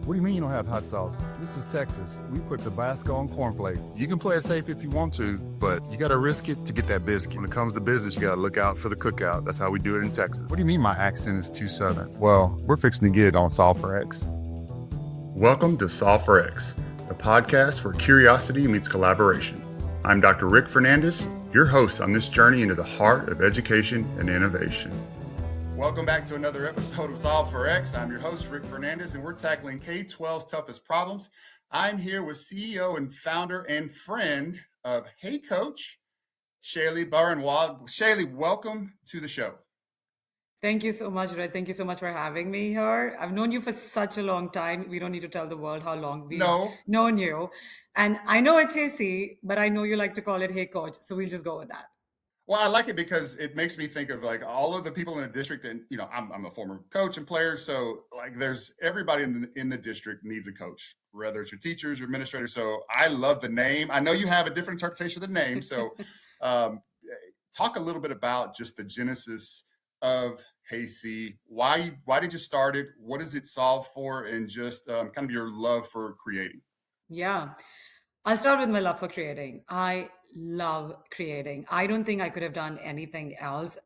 What do you mean you don't have hot sauce? This is Texas. We put Tabasco on cornflakes. You can play it safe if you want to, but you gotta risk it to get that biscuit. When it comes to business, you gotta look out for the cookout. That's how we do it in Texas. What do you mean my accent is too southern? Well, we're fixing to get it on Solve for X. Welcome to Solve for X, the podcast where curiosity meets collaboration. I'm Dr. Rick Fernandez, your host on this journey into the heart of education and innovation. Welcome back to another episode of Solve for X. I'm your host, Rick Fernandez, and we're tackling K-12's toughest problems. I'm here with CEO and founder and friend of Hey Coach, Shaily Baranwal. Shaily, welcome to the show. Thank you so much, Red. Thank you so much for having me here. I've known you for such a long time. We don't need to tell the world how long we've known you. And I know it's heyC, but I know you like to call it Hey Coach. So we'll just go with that. Well, I like it because it makes me think of like all of the people in the district, and I'm a former coach and player, so like there's everybody in the district needs a coach, whether it's your teachers, your administrators. So I love the name. I know you have a different interpretation of the name, so talk a little bit about just the genesis of heyC. Why did you start it? What does it solve for, and just kind of your love for creating? Yeah, I'll start with my love for creating. I love creating. I don't think I could have done anything else.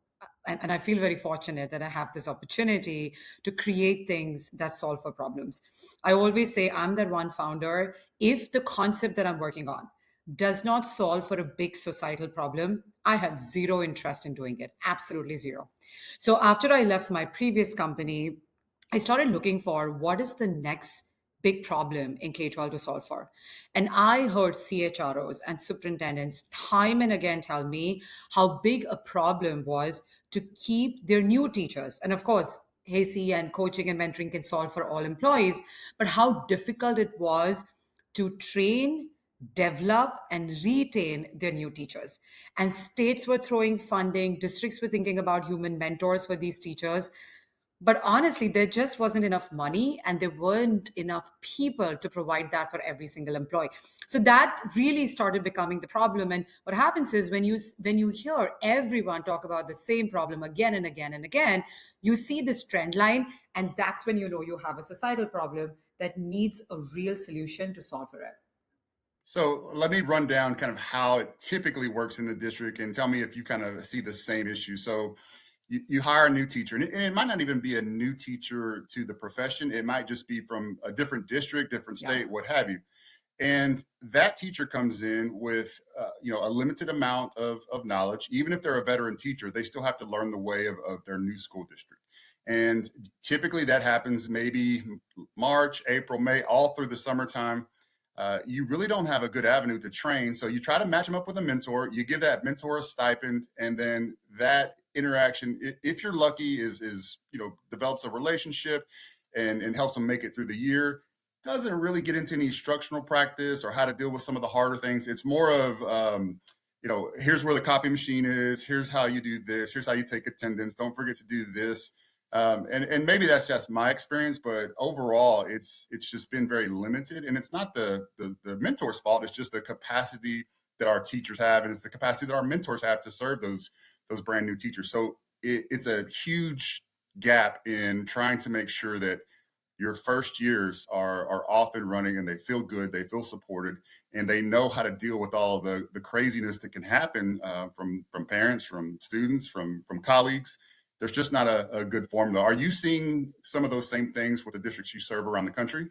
And I feel very fortunate that I have this opportunity to create things that solve for problems. I always say I'm that one founder. If the concept that I'm working on does not solve for a big societal problem, I have zero interest in doing it. Absolutely zero. So after I left my previous company, I started looking for what is the next big problem in K-12 to solve for. And I heard CHROs and superintendents time and again tell me how big a problem was to keep their new teachers. And of course, heyC and coaching and mentoring can solve for all employees, but how difficult it was to train, develop, and retain their new teachers. And states were throwing funding, districts were thinking about human mentors for these teachers. But honestly, there just wasn't enough money and there weren't enough people to provide that for every single employee. So that really started becoming the problem. And what happens is when you hear everyone talk about the same problem again and again and again, you see this trend line, and that's when you know you have a societal problem that needs a real solution to solve for it. So let me run down kind of how it typically works in the district and tell me if you kind of see the same issue. So you hire a new teacher, and it might not even be a new teacher to the profession. It might just be from a different district, different state, what have you. And that teacher comes in with, a limited amount of knowledge. Even if they're a veteran teacher, they still have to learn the way of their new school district. And typically that happens maybe March, April, May, all through the summertime. You really don't have a good avenue to train. So you try to match them up with a mentor. You give that mentor a stipend, and then that interaction, if you're lucky, is develops a relationship and helps them make it through the year. Doesn't really get into any instructional practice or how to deal with some of the harder things. It's more of here's where the copy machine is. Here's how you do this. Here's how you take attendance. Don't forget to do this. And maybe that's just my experience, but overall, it's just been very limited. And it's not the mentor's fault. It's just the capacity that our teachers have, and it's the capacity that our mentors have to serve those brand new teachers. So it's a huge gap in trying to make sure that your first years are off and running, and they feel good, they feel supported, and they know how to deal with all the craziness that can happen from parents, from students, from colleagues. There's just not a good formula. Are you seeing some of those same things with the districts you serve around the country?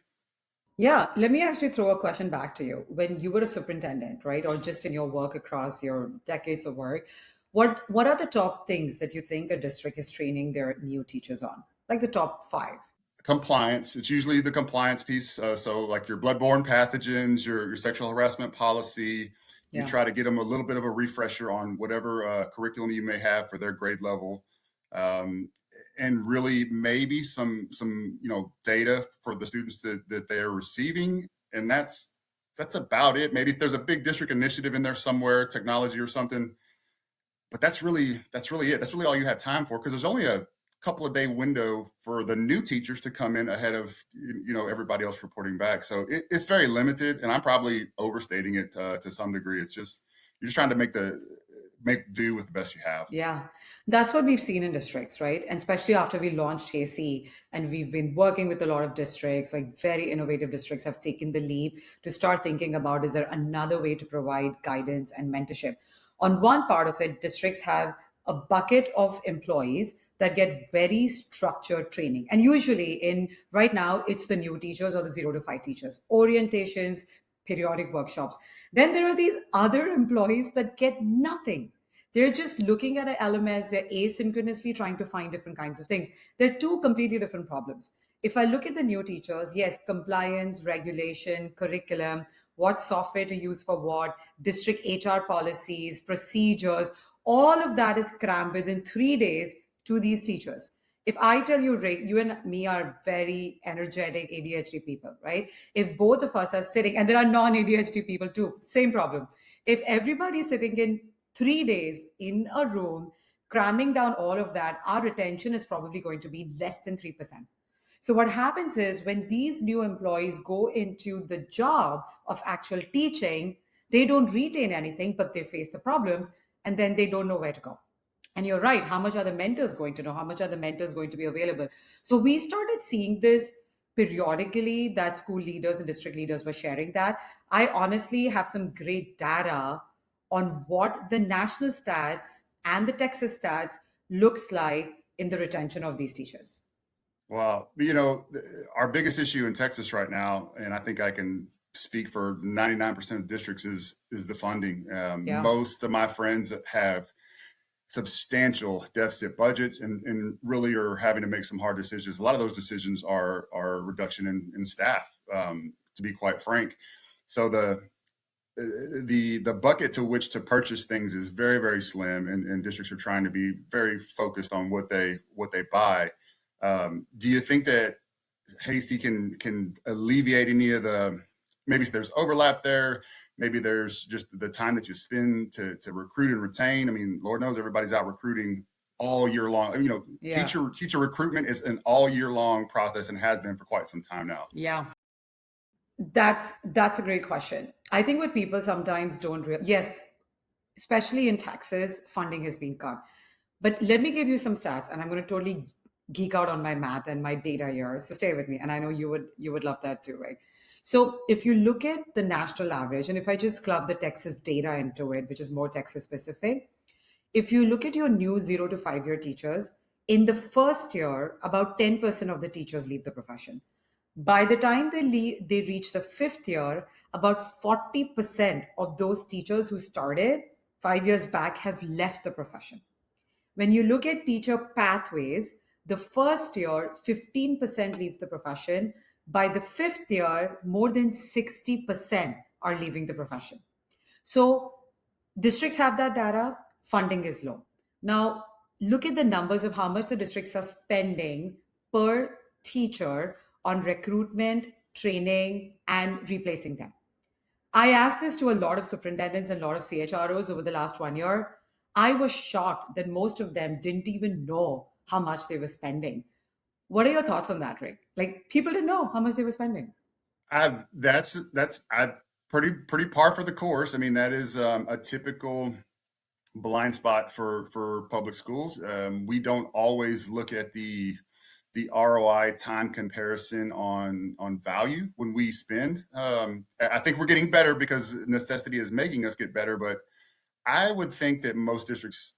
Yeah, let me actually throw a question back to you. When you were a superintendent, right, or just in your work across your decades of work, what are the top things that you think a district is training their new teachers on? Like the top 5? Compliance. It's usually the compliance piece. So like your bloodborne pathogens, your sexual harassment policy. You try to get them a little bit of a refresher on whatever curriculum you may have for their grade level. And really maybe some data for the students that they are receiving. And that's about it. Maybe if there's a big district initiative in there somewhere, technology or something, but that's really it. That's really all you have time for, because there's only a couple of day window for the new teachers to come in ahead of everybody else reporting back. So it's very limited, and I'm probably overstating it to some degree. It's just you're just trying to make the make do with the best you have. Yeah, that's what we've seen in districts, right? And especially after we launched heyC, and we've been working with a lot of districts, like very innovative districts have taken the leap to start thinking about, is there another way to provide guidance and mentorship? On one part of it, districts have a bucket of employees that get very structured training. And usually in right now, it's the new teachers or the 0 to 5 teachers, orientations, periodic workshops. Then there are these other employees that get nothing. They're just looking at an LMS, they're asynchronously trying to find different kinds of things. They're two completely different problems. If I look at the new teachers, yes, compliance, regulation, curriculum, what software to use for what, district HR policies, procedures, all of that is crammed within 3 days to these teachers. If I tell you, Rick, you and me are very energetic ADHD people, right? If both of us are sitting, and there are non-ADHD people too, same problem. If everybody's sitting in 3 days in a room, cramming down all of that, our retention is probably going to be less than 3%. So what happens is when these new employees go into the job of actual teaching, they don't retain anything, but they face the problems and then they don't know where to go. And you're right, how much are the mentors going to know? How much are the mentors going to be available? So we started seeing this periodically, that school leaders and district leaders were sharing that. I honestly have some great data on what the national stats and the Texas stats looks like in the retention of these teachers. Well, our biggest issue in Texas right now, and I think I can speak for 99% of districts, is the funding. Yeah. Most of my friends have substantial deficit budgets and really are having to make some hard decisions. A lot of those decisions are reduction in staff, to be quite frank. So the bucket to which to purchase things is very, very slim, and districts are trying to be very focused on what they buy. Do you think that heyC can alleviate any of maybe there's overlap there? Maybe there's just the time that you spend to recruit and retain. I mean, Lord knows everybody's out recruiting all year long. Yeah. Teacher recruitment is an all year long process and has been for quite some time now. Yeah. That's a great question. I think what people sometimes don't realize, yes, especially in Texas, funding has been cut. But let me give you some stats, and I'm going to totally geek out on my math and my data here. So stay with me. And I know you would love that too, right? So if you look at the national average, and if I just club the Texas data into it, which is more Texas specific, if you look at your new 0 to 5 year teachers, in the first year, about 10% of the teachers leave the profession. By the time they reach the 5th year, about 40% of those teachers who started 5 years back have left the profession. When you look at teacher pathways, the first year, 15% leave the profession. By the 5th year, more than 60% are leaving the profession. So districts have that data, funding is low. Now, look at the numbers of how much the districts are spending per teacher on recruitment, training, and replacing them. I asked this to a lot of superintendents and a lot of CHROs over the last 1 year. I was shocked that most of them didn't even know how much they were spending. What are your thoughts on that, Rick? Like, people didn't know how much they were spending. That's pretty par for the course. I mean, that is a typical blind spot for public schools. We don't always look at the ROI time comparison on value when we spend. I think we're getting better because necessity is making us get better, but I would think that most districts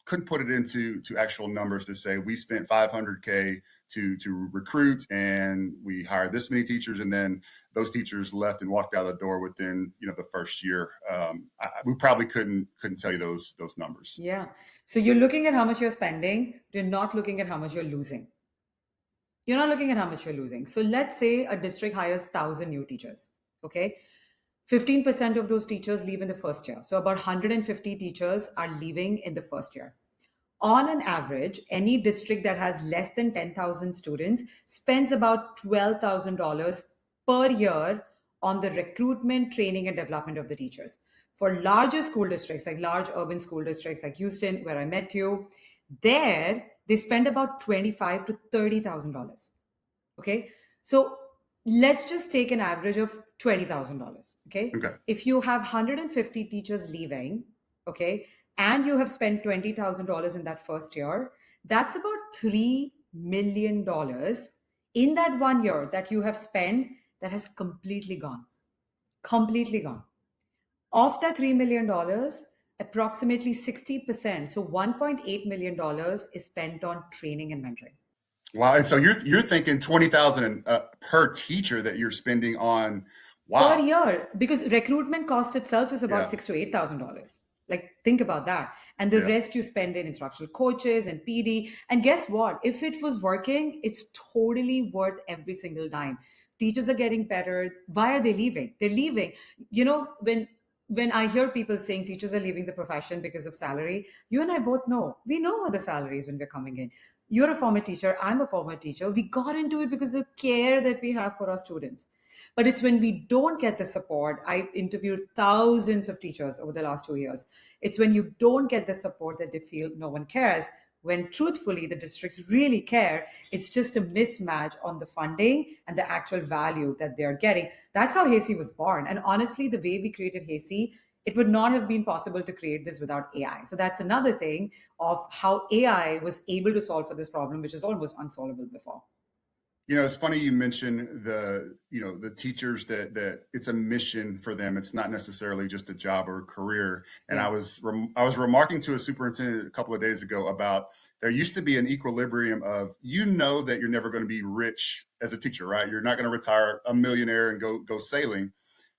couldn't put it into actual numbers to say we spent $500K to recruit and we hired this many teachers, and then those teachers left and walked out the door within the first year. We probably couldn't tell you those numbers. Yeah. So you're looking at how much you're spending. You're not looking at how much you're losing. You're not looking at how much you're losing. So let's say a district hires 1,000 new teachers. Okay. 15% of those teachers leave in the first year. So about 150 teachers are leaving in the first year. On an average, any district that has less than 10,000 students spends about $12,000 per year on the recruitment, training, and development of the teachers. For larger school districts, like large urban school districts like Houston, where I met you, there they spend about $25,000 to $30,000. Okay, so let's just take an average of $20,000. Okay, Okay. if you have 150 teachers leaving, okay, and you have spent $20,000 in that first year, that's about $3 million in that 1 year that you have spent that has completely gone. Completely gone. Of that $3 million, approximately 60%, so $1.8 million is spent on training and mentoring. Wow. And so you're thinking 20,000 per teacher that you're spending on. Per Wow. year, because recruitment cost itself is about Yeah. $6,000 to $8,000. Like, think about that. And the Yeah. rest you spend in instructional coaches and PD. And guess what? If it was working, it's totally worth every single dime. Teachers are getting better. Why are they leaving? They're leaving. You know, when I hear people saying teachers are leaving the profession because of salary, you and I both know. We know what the salary is when we're coming in. You're a former teacher. I'm a former teacher. We got into it because of the care that we have for our students. But it's when we don't get the support. I interviewed thousands of teachers over the last 2 years. It's when you don't get the support that they feel no one cares. When truthfully, the districts really care, it's just a mismatch on the funding and the actual value that they're getting. That's how heyC was born. And honestly, the way we created heyC, it would not have been possible to create this without AI. So that's another thing of how AI was able to solve for this problem, which is almost unsolvable before. It's funny you mentioned the teachers that it's a mission for them. It's not necessarily just a job or a career. And Yeah. I was remarking to a superintendent a couple of days ago about there used to be an equilibrium of, that you're never going to be rich as a teacher, right? You're not going to retire a millionaire and go sailing.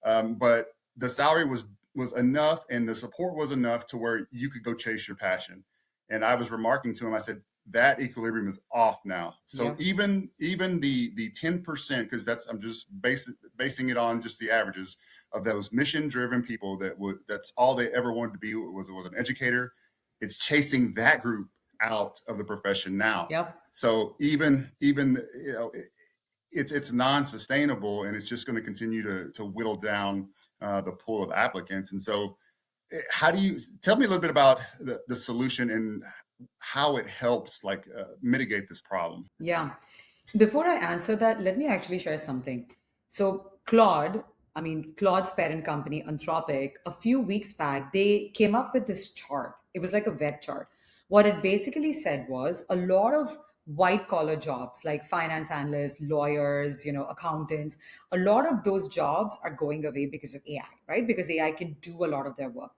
But the salary was enough and the support was enough to where you could go chase your passion. And I was remarking to him, I said, that equilibrium is off now. So Yeah. even the 10%, because I'm just basing it on just the averages of those mission-driven people that's all they ever wanted to be was an educator. It's chasing that group out of the profession now. Yep. So even it's non-sustainable, and it's just going to continue to whittle down the pool of applicants. And so how do you tell me a little bit about the solution and how it helps mitigate this problem? Yeah. Before I answer that, let me actually share something. So Claude's parent company, Anthropic, a few weeks back, they came up with this chart. It was like a web chart. What it basically said was a lot of white collar jobs like finance analysts, lawyers, accountants, a lot of those jobs are going away because of AI, right? Because AI can do a lot of their work.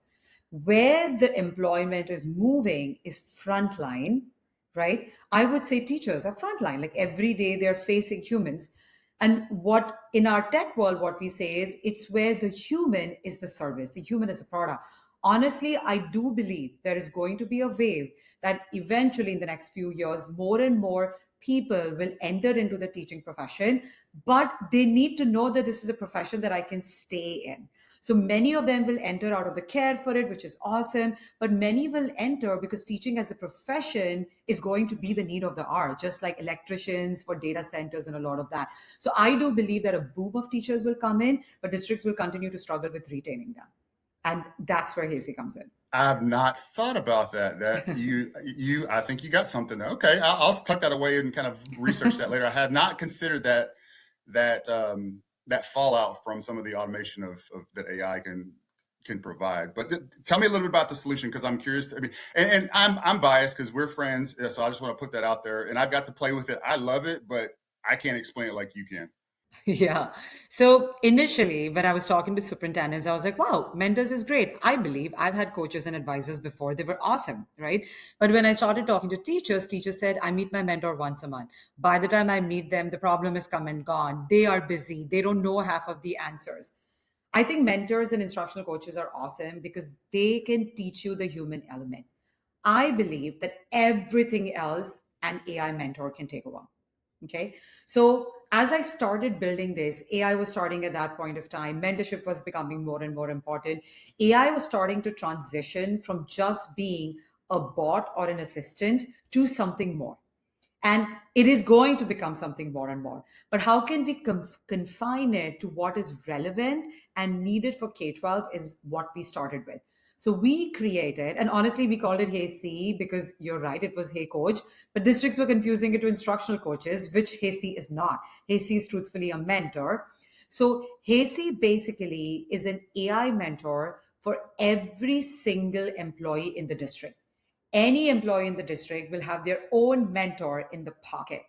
Where the employment is moving is frontline, right? I would say teachers are frontline. Like every day they're facing humans. And what in our tech world, what we say is it's where the human is the service, the human is a product. Honestly, I do believe there is going to be a wave that eventually in the next few years, more and more people will enter into the teaching profession, but they need to know that this is a profession that I can stay in. So many of them will enter out of the care for it, which is awesome. But many will enter because teaching as a profession is going to be the need of the hour, just like electricians for data centers and a lot of that. So I do believe that a boom of teachers will come in, but districts will continue to struggle with retaining them. And that's where heyC comes in. I've not thought about that. I think you got something there. Okay, I'll tuck that away and kind of research that later. I have not considered that fallout from some of the automation of that AI can provide. But tell me a little bit about the solution, because I'm curious. And I'm biased because we're friends, so I just want to put that out there. And I've got to play with it. I love it, but I can't explain it like you can. Yeah. So initially, when I was talking to superintendents, I was like, wow, mentors is great. I believe I've had coaches and advisors before. They were awesome, right? But when I started talking to teachers said, I meet my mentor once a month. By the time I meet them, the problem is come and gone. They are busy. They don't know half of the answers. I think mentors and instructional coaches are awesome because they can teach you the human element. I believe that everything else an AI mentor can take over. Okay. So as I started building this, AI was starting at that point of time. Mentorship was becoming more and more important. AI was starting to transition from just being a bot or an assistant to something more. And it is going to become something more and more. But how can we confine it to what is relevant and needed for K-12 is what we started with. So we created, and honestly, we called it heyC because you're right, it was Hey Coach, but districts were confusing it to instructional coaches, which heyC is not. heyC is truthfully a mentor. So heyC basically is an AI mentor for every single employee in the district. Any employee in the district will have their own mentor in their pocket,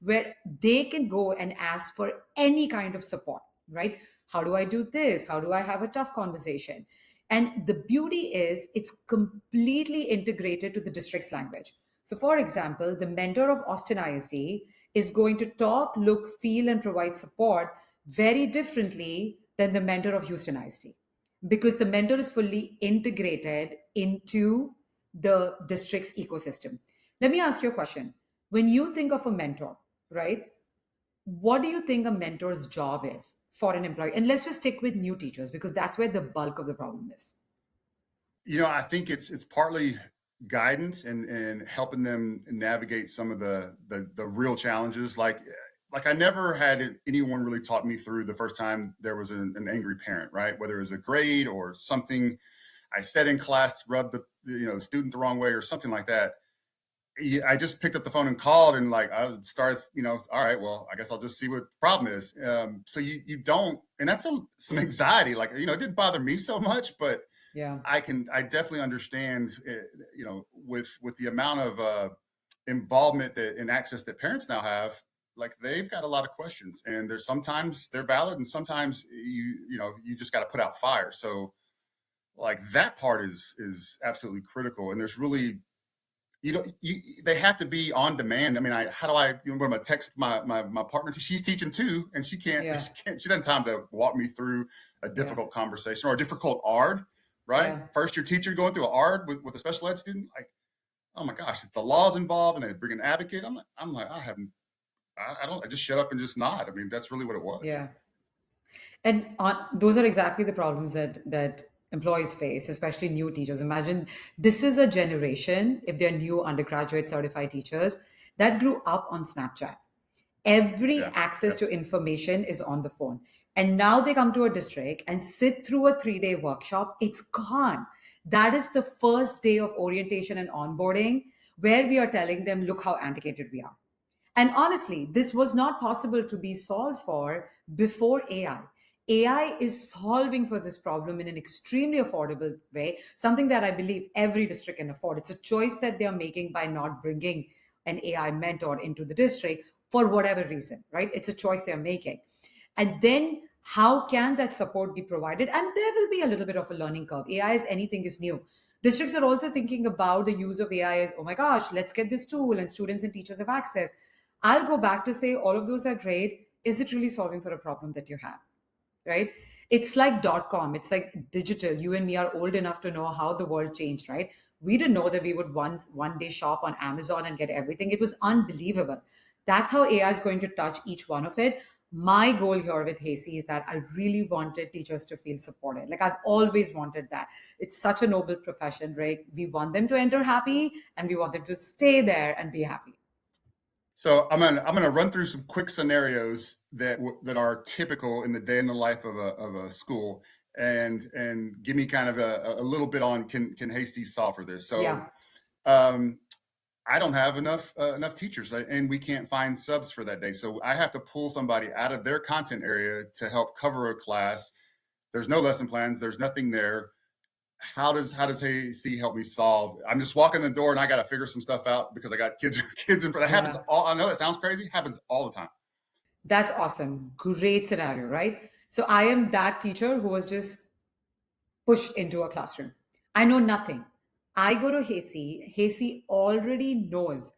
where they can go and ask for any kind of support, right? How do I do this? How do I have a tough conversation? And the beauty is it's completely integrated to the district's language. So, for example, the mentor of Austin ISD is going to talk, look, feel, and provide support very differently than the mentor of Houston ISD, because the mentor is fully integrated into the district's ecosystem. Let me ask you a question. When you think of a mentor, right, what do you think a mentor's job is for an employee? And let's just stick with new teachers because that's where the bulk of the problem is. I think it's partly guidance and helping them navigate some of the real challenges. Like I never had anyone really talk me through the first time there was an angry parent, right? Whether it was a grade or something I said in class, rubbed the student the wrong way or something like that. I just picked up the phone and called, and like I would start, all right, well, I guess I'll just see what the problem is. So you don't, and that's some anxiety. Like, it didn't bother me so much, but Yeah. I definitely understand, with the amount of involvement and access that parents now have, like they've got a lot of questions, and sometimes they're valid, and sometimes you just got to put out fire. So like that part is absolutely critical, and there's really they have to be on demand. I mean, how do I when I text my partner? She's teaching too, and she Yeah. she doesn't have time to walk me through a difficult conversation or a difficult ARD, right? Yeah. First year teacher going through an ARD with a special ed student, like, oh my gosh, the law's involved and they bring an advocate. I'm like, I just shut up and just nod. I mean, that's really what it was. Yeah. And those are exactly the problems that employees face, especially new teachers. Imagine this is a generation, if they're new undergraduate certified teachers, that grew up on Snapchat. Every Yeah. access to information is on the phone. And now they come to a district and sit through a 3-day workshop. It's gone. That is the first day of orientation and onboarding where we are telling them, look how antiquated we are. And honestly, this was not possible to be solved for before AI. AI is solving for this problem in an extremely affordable way, something that I believe every district can afford. It's a choice that they're making by not bringing an AI mentor into the district for whatever reason, right? It's a choice they're making. And then how can that support be provided? And there will be a little bit of a learning curve. AI is anything is new. Districts are also thinking about the use of AI as, oh my gosh, let's get this tool and students and teachers have access. I'll go back to say all of those are great. Is it really solving for a problem that you have? Right? It's like .com. It's like digital. You and me are old enough to know how the world changed, right? We didn't know that we would one day shop on Amazon and get everything. It was unbelievable. That's how AI is going to touch each one of it. My goal here with heyC is that I really wanted teachers to feel supported. Like I've always wanted that. It's such a noble profession, right? We want them to enter happy and we want them to stay there and be happy. So I'm gonna run through some quick scenarios that are typical in the day in the life of a school, and give me kind of a little bit on can heyC solve for this. So Yeah. I don't have enough teachers, right? And we can't find subs for that day, so I have to pull somebody out of their content area to help cover a class. There's no lesson plans. There's nothing there. How does heyC help me solve? I'm just walking the door and I got to figure some stuff out because I got kids in front. That happens all. I know that sounds crazy. Happens all the time. That's awesome. Great scenario, right? So I am that teacher who was just pushed into a classroom. I know nothing. I go to heyC. heyC already knows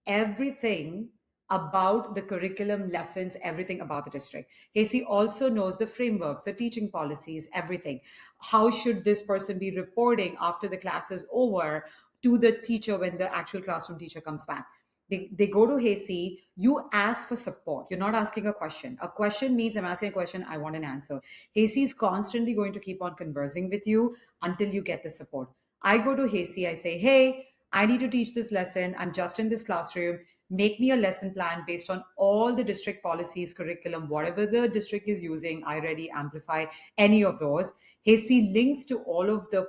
everything about the curriculum, lessons, everything about the district. heyC also knows the frameworks, the teaching policies, everything. How should this person be reporting after the class is over to the teacher when the actual classroom teacher comes back? They go to heyC, you ask for support. You're not asking a question. A question means I'm asking a question, I want an answer. heyC is constantly going to keep on conversing with you until you get the support. I go to heyC, I say, hey, I need to teach this lesson. I'm just in this classroom. Make me a lesson plan based on all the district policies, curriculum, whatever the district is using. iReady, Amplify, any of those. heyC links to all of the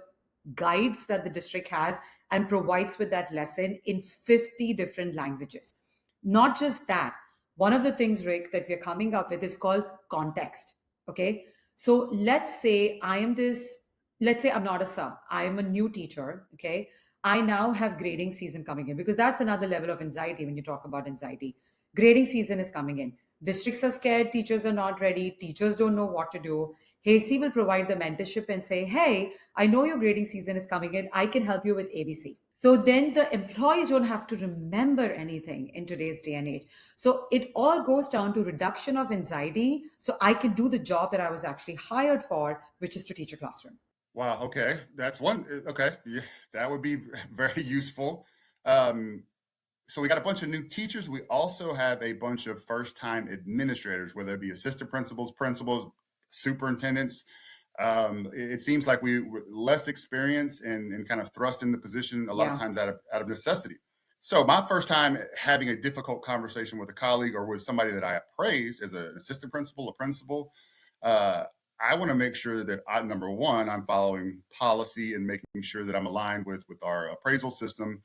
guides that the district has and provides with that lesson in 50 different languages. Not just that, one of the things, Rick, that we're coming up with is called context. Okay. So let's say I am this let's say I'm not a sub, I'm a new teacher, okay? I now have grading season coming in, because that's another level of anxiety when you talk about anxiety. Grading season is coming in. Districts are scared, teachers are not ready, teachers don't know what to do. heyC will provide the mentorship and say, hey, I know your grading season is coming in. I can help you with ABC. So then the employees don't have to remember anything in today's day and age. So it all goes down to reduction of anxiety. So I can do the job that I was actually hired for, which is to teach a classroom. Wow. Okay. That's one. Okay. Yeah, that would be very useful. Um, so we got a bunch of new teachers. We also have a bunch of first-time administrators, whether it be assistant principals, superintendents. It seems like we were less experienced and kind of thrust in the position a lot of Yeah. times out of necessity. So my first time having a difficult conversation with a colleague or with somebody that I praise as an assistant principal, a principal, uh, I want to make sure that number one, I'm following policy and making sure that I'm aligned with our appraisal system.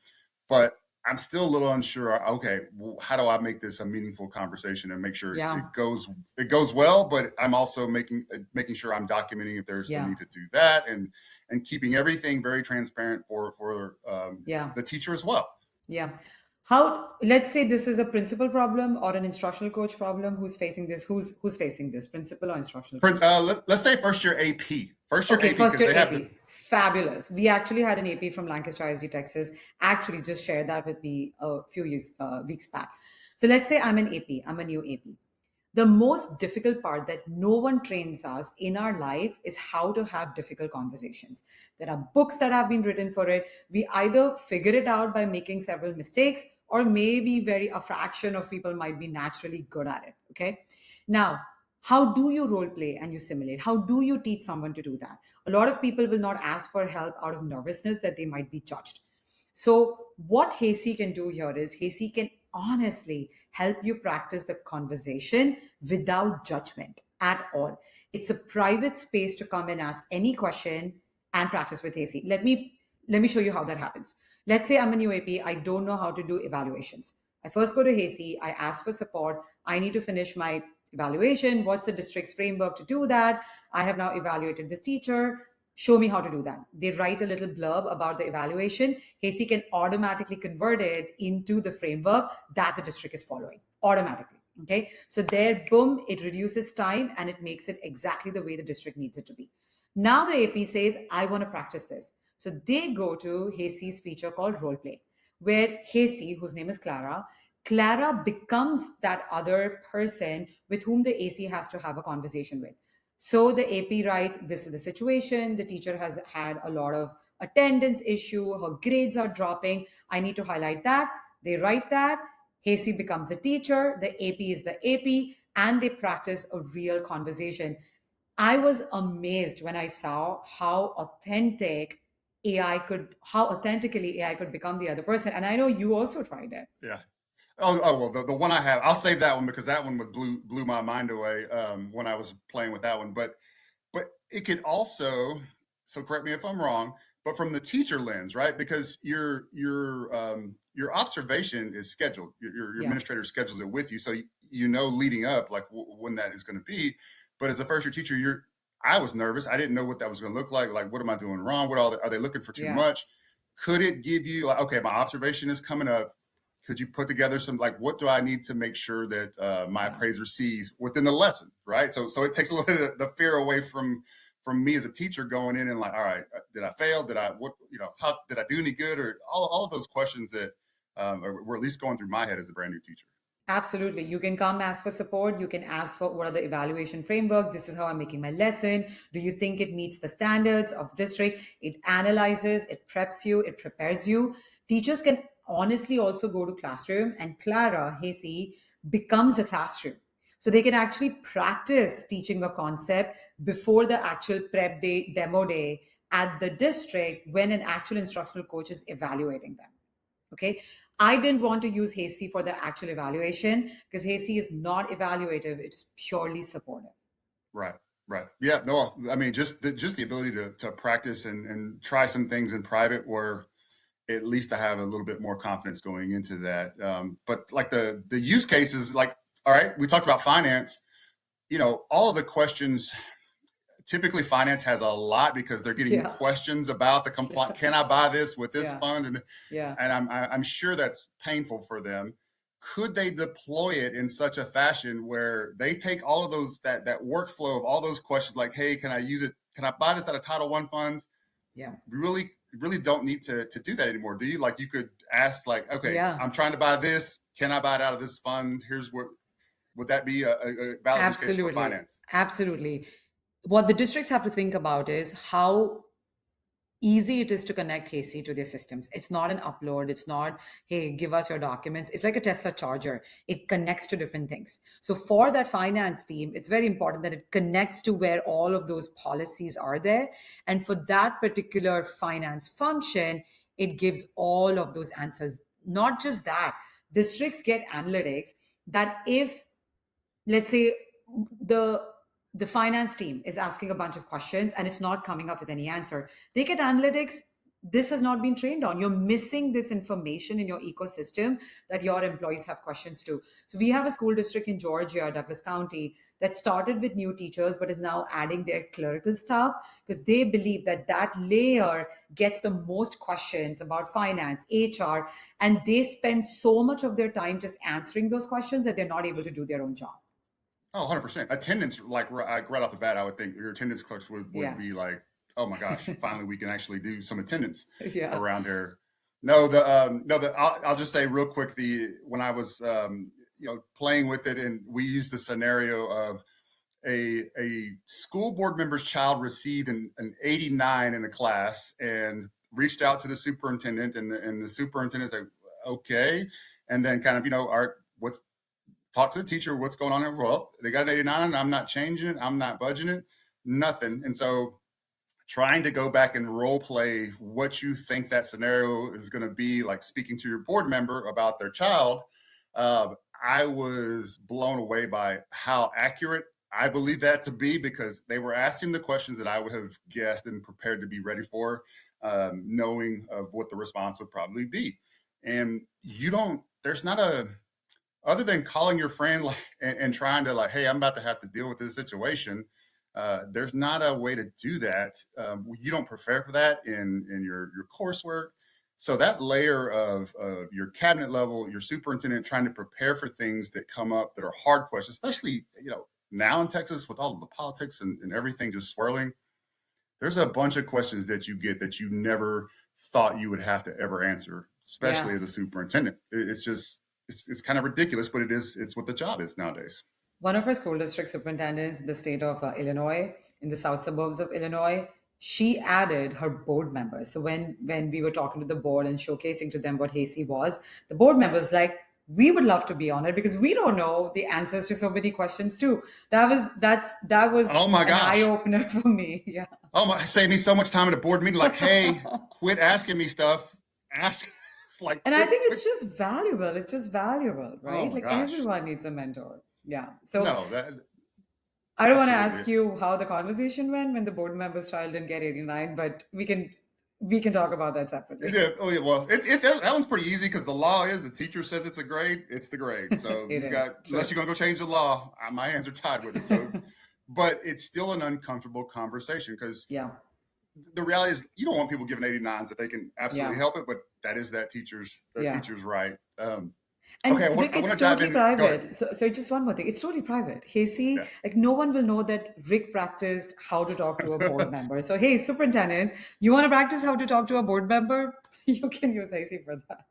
But I'm still a little unsure. Okay, how do I make this a meaningful conversation and make sure Yeah. it goes well? But I'm also making sure I'm documenting if there's a Yeah. need to do that, and keeping everything very transparent for Yeah. the teacher as well. Yeah. How, let's say this is a principal problem or an instructional coach problem. Who's facing this? Who's facing this? Principal or instructional coach? Let's say first year AP, Okay, first because year they have the AP. Fabulous. We actually had an AP from Lancaster ISD, Texas. Actually, just shared that with me a few weeks back. So let's say I'm an AP. I'm a new AP. The most difficult part that no one trains us in our life is how to have difficult conversations. There are books that have been written for it. We either figure it out by making several mistakes, or maybe very a fraction of people might be naturally good at it. Okay. Now, how do you role play and you simulate? How do you teach someone to do that? A lot of people will not ask for help out of nervousness that they might be judged. So, what heyC can do here is heyC can honestly help you practice the conversation without judgment at all. It's a private space to come and ask any question and practice with heyC. Let me show you how that happens. Let's say I'm a new AP. I don't know how to do evaluations. I first go to heyC. I ask for support. I need to finish my evaluation. What's the district's framework to do that? I have now evaluated this teacher. Show me how to do that. They write a little blurb about the evaluation. heyC can automatically convert it into the framework that the district is following automatically. Okay. So there, boom, it reduces time and it makes it exactly the way the district needs it to be. Now the AP says, I want to practice this. So they go to heyC's feature called role play, where heyC, whose name is Clara becomes that other person with whom the AC has to have a conversation with. So the AP writes, this is the situation. The teacher has had a lot of attendance issue. Her grades are dropping. I need to highlight that. They write that. heyC becomes a teacher. The AP is the AP, and they practice a real conversation. I was amazed when I saw how authentically AI could become the other person. And I know you also tried it. Yeah. Oh well, the one I have, I'll save that one because that one blew my mind away when I was playing with that one. But it can also, so correct me if I'm wrong, but from the teacher lens, right? Because your observation is scheduled. Your Yeah. administrator schedules it with you, so you know leading up like when that is going to be. But as a first year teacher, I was nervous. I didn't know what that was going to look like. Like, what am I doing wrong? Are they looking for too Yeah. much? Could it give you like, okay, my observation is coming up. Could you put together some like, what do I need to make sure that my appraiser sees within the lesson, right? So it takes a little bit of the fear away from me as a teacher going in and like, all right, did I fail? How did I do any good? Or all of those questions that were at least going through my head as a brand new teacher. Absolutely. You can come ask for support. You can ask for what are the evaluation framework. This is how I'm making my lesson. Do you think it meets the standards of the district? It analyzes, it preps you, it prepares you. Teachers can honestly also go to classroom, and Clara, heyC, becomes a classroom. So they can actually practice teaching a concept before the actual prep day, demo day at the district when an actual instructional coach is evaluating them. Okay. I didn't want to use heyC for the actual evaluation because heyC is not evaluative. It's purely supportive. Right. Yeah. No, I mean, just the ability to practice and try some things in private where at least I have a little bit more confidence going into that. But like the use cases, like, all right, we talked about finance, all of the questions typically finance has a lot because they're getting Yeah. questions about the compliance. Can I buy this with this Yeah. fund? And Yeah. I'm sure that's painful for them. Could they deploy it in such a fashion where they take all of those that workflow of all those questions, like, hey, can I use it? Can I buy this out of Title I funds? Yeah. We really don't need to do that anymore, do you? Like, you could ask, like, okay, Yeah. I'm trying to buy this. Can I buy it out of this fund? Here's what. Would that be a valid use case for Absolutely. finance? Absolutely. What the districts have to think about is how easy it is to connect heyC to their systems. It's not an upload. It's not, hey, give us your documents. It's like a Tesla charger. It connects to different things. So for that finance team, it's very important that it connects to where all of those policies are there. And for that particular finance function, it gives all of those answers. Not just that, districts get analytics that if, let's say, the the finance team is asking a bunch of questions and it's not coming up with any answer, they get analytics this has not been trained on. You're missing this information in your ecosystem that your employees have questions to. So we have a school district in Georgia, Douglas County, that started with new teachers but is now adding their clerical staff because they believe that that layer gets the most questions about finance, HR, and they spend so much of their time just answering those questions that they're not able to do their own job. Oh, 100%. Attendance, like right off the bat, I would think your attendance clerks would Yeah. be like, oh my gosh, finally we can actually do some attendance Yeah. around here. No, I'll just say real quick, when I was playing with it, and we used the scenario of a school board member's child received an 89 in the class and reached out to the superintendent, and the superintendent's like, okay, and then kind of talk to the teacher, what's going on there? Well, they got an 89, I'm not changing it, I'm not budging it, nothing. And so trying to go back and role play what you think that scenario is going to be, like speaking to your board member about their child, I was blown away by how accurate I believe that to be, because they were asking the questions that I would have guessed and prepared to be ready for, knowing of what the response would probably be. And there's not other than calling your friend and trying to, like, hey, I'm about to have to deal with this situation. There's not a way to do that. You don't prepare for that in your coursework. So that layer of your cabinet level, your superintendent trying to prepare for things that come up that are hard questions, especially now in Texas with all of the politics and everything just swirling. There's a bunch of questions that you get that you never thought you would have to ever answer, especially as a superintendent. It's just it's kind of ridiculous, but it's what the job is nowadays. One of our school district superintendents in the state of Illinois, in the south suburbs of Illinois, she added her board members. So when we were talking to the board and showcasing to them what heyC was, the board members like, we would love to be on it because we don't know the answers to so many questions too. That was oh my gosh, an eye opener for me. Yeah. Oh my, saved me so much time at a board meeting. Like, hey, quit asking me stuff. Ask. Like, and I think it's just valuable. It's just valuable, right? Oh like gosh. everyone needs a mentor. Yeah. So no, I don't want to ask you how the conversation went when the board member's child didn't get 89, but we can talk about that separately. Yeah. Oh yeah. Well, that one's pretty easy because the law is the teacher says it's a grade, it's the grade. So unless you're gonna go change the law, my hands are tied with it. So, but it's still an uncomfortable conversation because the reality is you don't want people giving 89s if they can absolutely help it, but that is that teacher's right. And okay, Rick, it's totally private. So just one more thing. It's totally private. heyC, like no one will know that Rick practiced how to talk to a board member. So hey, superintendents, you want to practice how to talk to a board member? You can use heyC for that.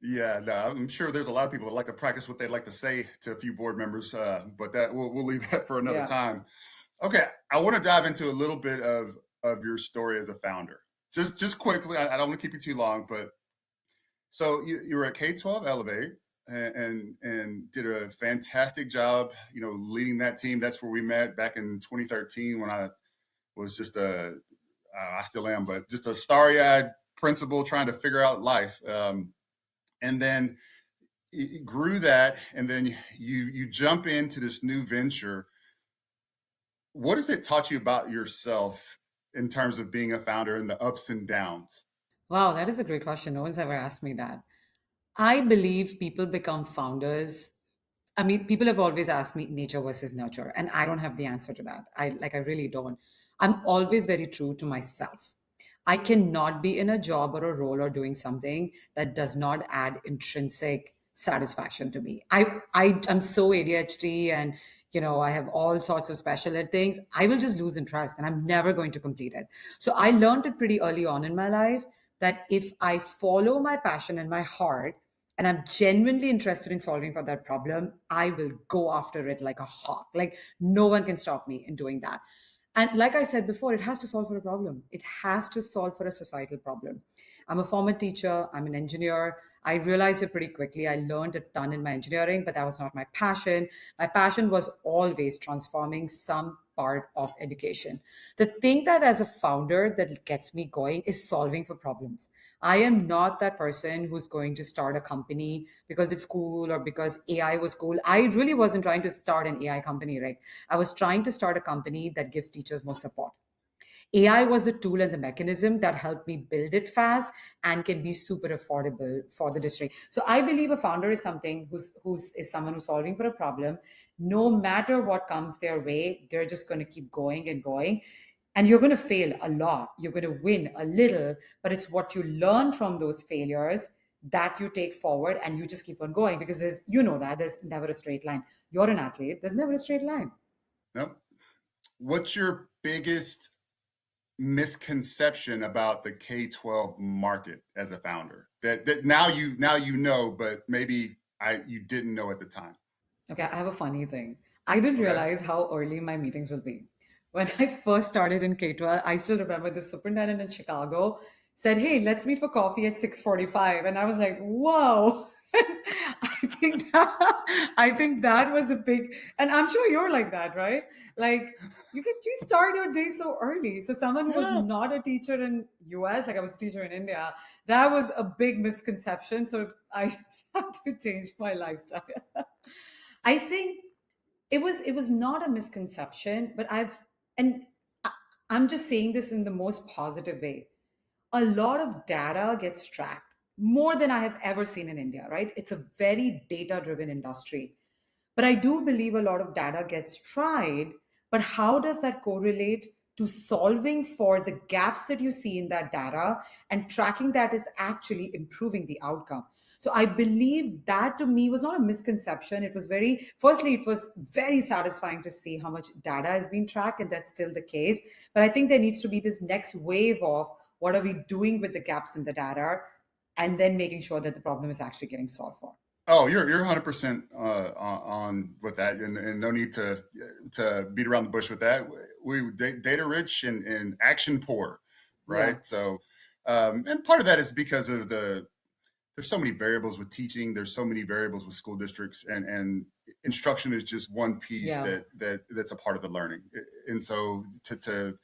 Yeah, no, I'm sure there's a lot of people that like to practice what they'd like to say to a few board members, but that we'll leave that for another time. Okay, I want to dive into a little bit of your story as a founder. Just quickly, I don't want to keep you too long, but so you were at K-12 Elevate and did a fantastic job, leading that team. That's where we met back in 2013 when I was just I still am, but just a starry-eyed principal trying to figure out life. And then it grew that, and then you jump into this new venture. What has it taught you about yourself in terms of being a founder and the ups and downs? Wow, that is a great question. No one's ever asked me that. I believe people become founders. I mean, people have always asked me nature versus nurture, and I don't have the answer to that. I really don't. I'm always very true to myself. I cannot be in a job or a role or doing something that does not add intrinsic satisfaction to me. I'm so ADHD, and I have all sorts of special ed things. I will just lose interest and I'm never going to complete it. So I learned it pretty early on in my life that if I follow my passion and my heart and I'm genuinely interested in solving for that problem, I will go after it like a hawk. Like no one can stop me in doing that. And like I said before, it has to solve for a problem. It has to solve for a societal problem. I'm a former teacher, I'm an engineer. I realized it pretty quickly. I learned a ton in my engineering, but that was not my passion. My passion was always transforming some part of education. The thing that as a founder that gets me going is solving for problems. I am not that person who's going to start a company because it's cool or because AI was cool. I really wasn't trying to start an AI company, right? I was trying to start a company that gives teachers more support. AI was the tool and the mechanism that helped me build it fast and can be super affordable for the district. So I believe a founder is something who's is someone who's solving for a problem. No matter what comes their way, they're just going to keep going and going. And you're going to fail a lot. You're going to win a little, but it's what you learn from those failures that you take forward and you just keep on going because there's never a straight line. You're an athlete, there's never a straight line. Nope. What's your biggest misconception about the K-12 market as a founder that now you know, but maybe you didn't know at the time? Okay, I have a funny thing. I didn't Okay. realize how early my meetings will be. When I first started in K-12, I still remember the superintendent in Chicago said, "Hey, let's meet for coffee at 6:45." And I was like, "Whoa." I think that was a big, and I'm sure you're like that, right? Like you start your day so early. So someone who was Yeah. not a teacher in US, like I was a teacher in India, that was a big misconception. So I just had to change my lifestyle. I think it was not a misconception, but I'm just saying this in the most positive way. A lot of data gets tracked more than I have ever seen in India, right? It's a very data driven industry. But I do believe a lot of data gets tried. But how does that correlate to solving for the gaps that you see in that data and tracking that is actually improving the outcome? So I believe that to me was not a misconception. Firstly, it was very satisfying to see how much data has been tracked, and that's still the case. But I think there needs to be this next wave of what are we doing with the gaps in the data and then making sure that the problem is actually getting solved for. Oh, you're 100% on with that, and no need to beat around the bush with that. We data rich and action poor, Yeah. right? So, and part of that is because of there's so many variables with teaching. There's so many variables with school districts, and instruction is just one piece Yeah. that's a part of the learning. And so to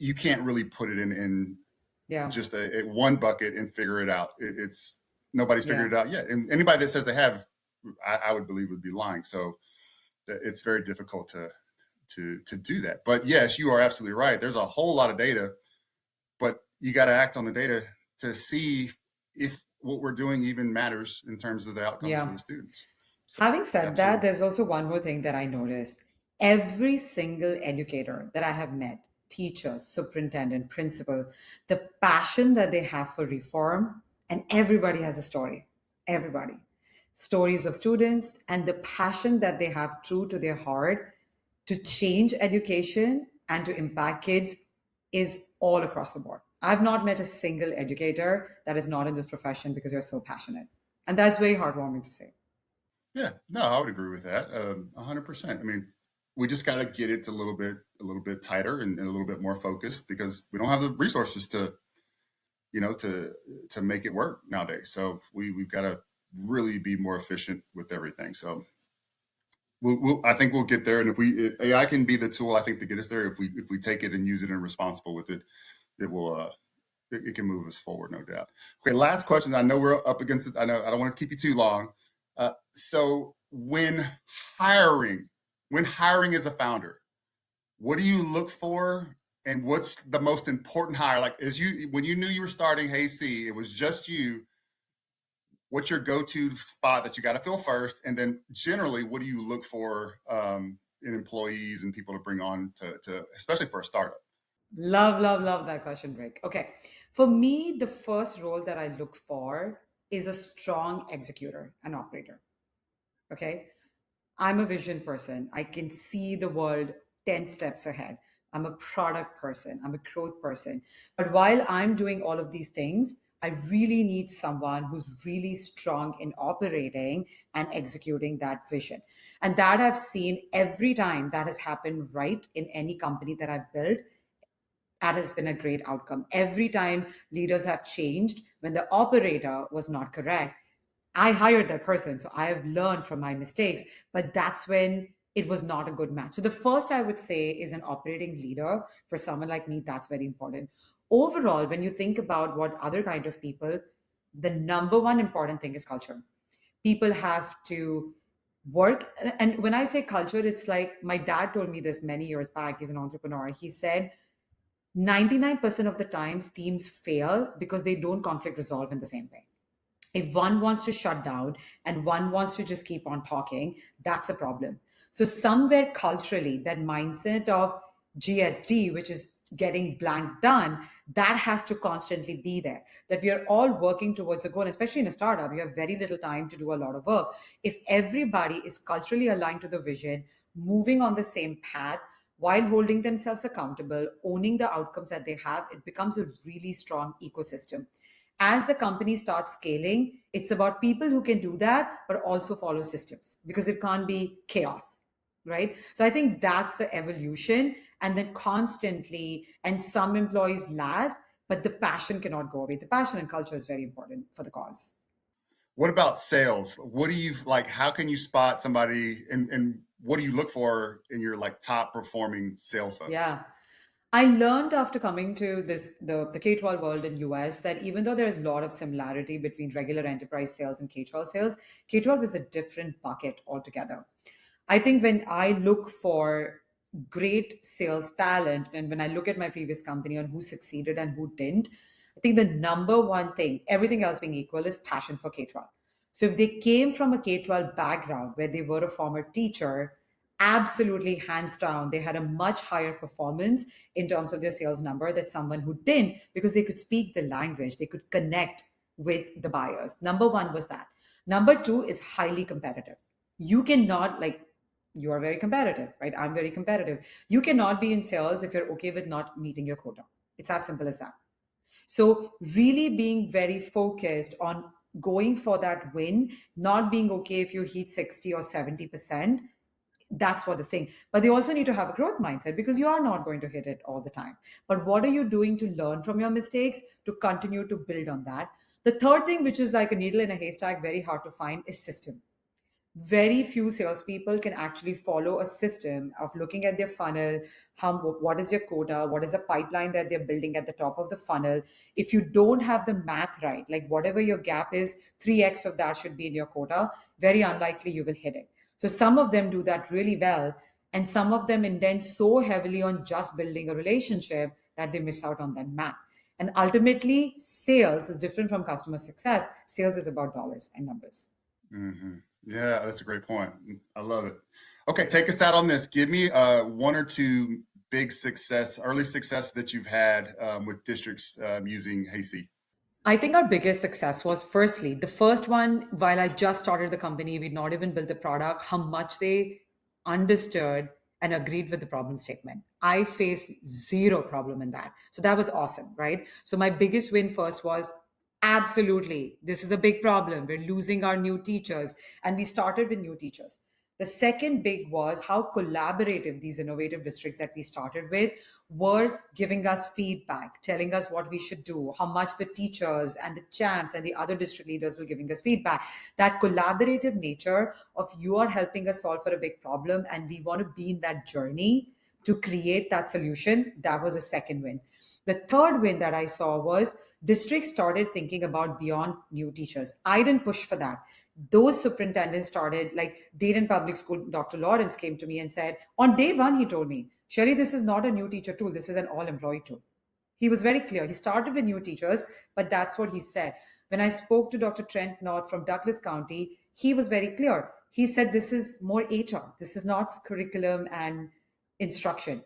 you can't really put it in Yeah. just a one bucket and figure it out. It's nobody's Yeah. figured it out yet, and anybody that says they have, I would believe would be lying. So it's very difficult to do that. But yes, you are absolutely right. There's a whole lot of data, but you got to act on the data to see if what we're doing even matters in terms of the outcomes for Yeah. the students. So Having said that, absolutely. there's also one more thing that I noticed. Every single educator that I have met, teacher, superintendent, principal, the passion that they have for reform, and everybody has a story. Everybody. Stories of students and the passion that they have true to their heart to change education and to impact kids is all across the board. I've not met a single educator that is not in this profession because you're so passionate. And that's very heartwarming to say. Yeah, no, I would agree with that. 100%. I mean, we just got to get it a little bit tighter and a little bit more focused because we don't have the resources to, to make it work nowadays. So we've got to really be more efficient with everything. So I think we'll get there. And if AI can be the tool, I think to get us there, if we take it and use it and responsible with it, it will, it can move us forward, no doubt. Okay, last question. I know we're up against it. I know I don't want to keep you too long. So hiring, when hiring as a founder, what do you look for, and what's the most important hire? Like, when you knew you were starting heyC, it was just you. What's your go-to spot that you got to fill first, and then generally, what do you look for in employees and people to bring on to especially for a startup? Love that question, Rick. Okay. For me, the first role that I look for is a strong executor, an operator. Okay. I'm a vision person. I can see the world 10 steps ahead. I'm a product person. I'm a growth person. But while I'm doing all of these things, I really need someone who's really strong in operating and executing that vision. And that I've seen every time that has happened right in any company that I've built. That has been a great outcome. Every time leaders have changed when the operator was not correct, I hired that person. So I have learned from my mistakes, but that's when it was not a good match. So the first I would say is an operating leader. For someone like me, that's very important. Overall, when you think about what other kind of people, the number one important thing is culture. People have to work. And when I say culture, it's like my dad told me this many years back. He's an entrepreneur. He said, 99% of the times teams fail because they don't conflict resolve in the same way. If one wants to shut down and one wants to just keep on talking, that's a problem. So somewhere culturally, that mindset of GSD, which is getting blank done, that has to constantly be there. That we are all working towards a goal, especially in a startup, you have very little time to do a lot of work. If everybody is culturally aligned to the vision, moving on the same path, while holding themselves accountable, owning the outcomes that they have, it becomes a really strong ecosystem. As the company starts scaling, it's about people who can do that, but also follow systems because it can't be chaos, right? So I think that's the evolution. And then constantly, and some employees last, but the passion cannot go away. The passion and culture is very important for the cause. What about sales? What do you like? How can you spot somebody and what do you look for in your like top performing sales folks? Yeah. I learned after coming to the K-12 world in US that even though there's a lot of similarity between regular enterprise sales and K-12 sales, K-12 is a different bucket altogether. I think when I look for great sales talent and when I look at my previous company on who succeeded and who didn't, I think the number one thing, everything else being equal, is passion for K-12. So if they came from a K-12 background where they were a former teacher, absolutely hands down, they had a much higher performance in terms of their sales number than someone who didn't because they could speak the language, they could connect with the buyers. Number one was that. Number two is highly competitive. You cannot, like, you are very competitive, right? I'm very competitive. You cannot be in sales if you're okay with not meeting your quota. It's as simple as that. So, really being very focused on going for that win, not being okay if you hit 60 or 70%. That's what the thing. But they also need to have a growth mindset because you are not going to hit it all the time. But what are you doing to learn from your mistakes to continue to build on that? The third thing, which is like a needle in a haystack, very hard to find, is system. Very few salespeople can actually follow a system of looking at their funnel, what is your quota, what is the pipeline that they're building at the top of the funnel. If you don't have the math right, like whatever your gap is, 3x of that should be in your quota, very unlikely you will hit it. So some of them do that really well, and some of them indent so heavily on just building a relationship that they miss out on that math. And ultimately, sales is different from customer success. Sales is about dollars and numbers. Mm-hmm. Yeah, that's a great point. I love it. Okay, take us out on this. Give me one or two big early success that you've had with districts using heyC. I think our biggest success was firstly, the first one, while I just started the company, we'd not even built the product, how much they understood and agreed with the problem statement. I faced zero problem in that. So that was awesome, right? So my biggest win first was absolutely, this is a big problem. We're losing our new teachers. And we started with new teachers. The second big was how collaborative these innovative districts that we started with were giving us feedback, telling us what we should do, how much the teachers and the champs and the other district leaders were giving us feedback. That collaborative nature of you are helping us solve for a big problem and we want to be in that journey to create that solution, that was a second win. The third win that I saw was districts started thinking about beyond new teachers. I didn't push for that. Those superintendents started, like Dayton Public School, Dr. Lawrence came to me and said, on day one, he told me, Shaily, this is not a new teacher tool. This is an all-employee tool. He was very clear. He started with new teachers, but that's what he said. When I spoke to Dr. Trent North from Douglas County, he was very clear. He said this is more HR. This is not curriculum and instruction.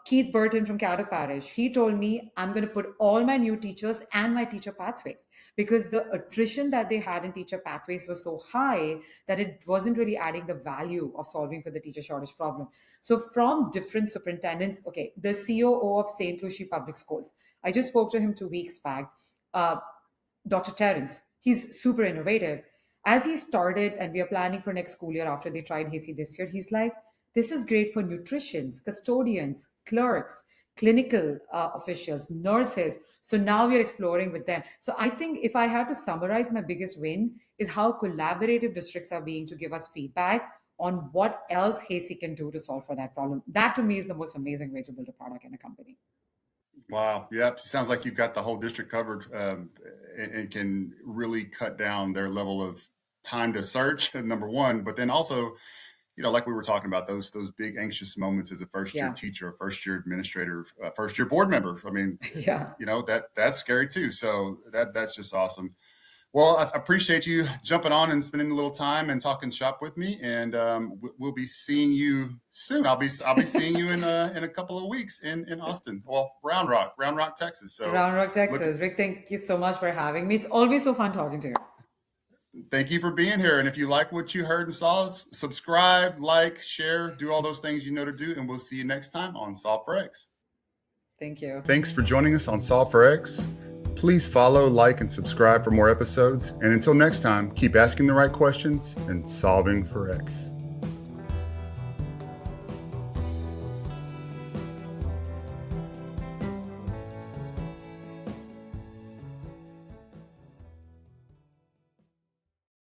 Keith Burton from Caddo Parish, he told me, I'm going to put all my new teachers and my teacher pathways, because the attrition that they had in teacher pathways was so high that it wasn't really adding the value of solving for the teacher shortage problem. So from different superintendents, okay, the COO of St. Lucie Public Schools, I just spoke to him 2 weeks back, Dr. Terrence, he's super innovative. As he started, and we are planning for next school year after they tried heyC this year, he's like, this is great for nutritionists, custodians, clerks, clinical officials, nurses. So now we are exploring with them. So I think if I had to summarize, my biggest win is how collaborative districts are being to give us feedback on what else heyC can do to solve for that problem. That to me is the most amazing way to build a product in a company. Wow. Yeah. Sounds like you've got the whole district covered, and can really cut down their level of time to search, number one, but then also, like we were talking about, those big anxious moments as a first year teacher, a first year administrator, first year board member. I mean, that's scary too. So that's just awesome. Well, I appreciate you jumping on and spending a little time and talking shop with me. And we'll be seeing you soon. I'll be seeing you in a couple of weeks in Austin. Well, Round Rock, Texas. So Round Rock, Texas. Rick, thank you so much for having me. It's always so fun talking to you. Thank you for being here. And if you like what you heard and saw, subscribe, like, share, do all those things you know to do. And we'll see you next time on Solve for X. Thank you. Thanks for joining us on Solve for X. Please follow, like, and subscribe for more episodes. And until next time, keep asking the right questions and solving for X.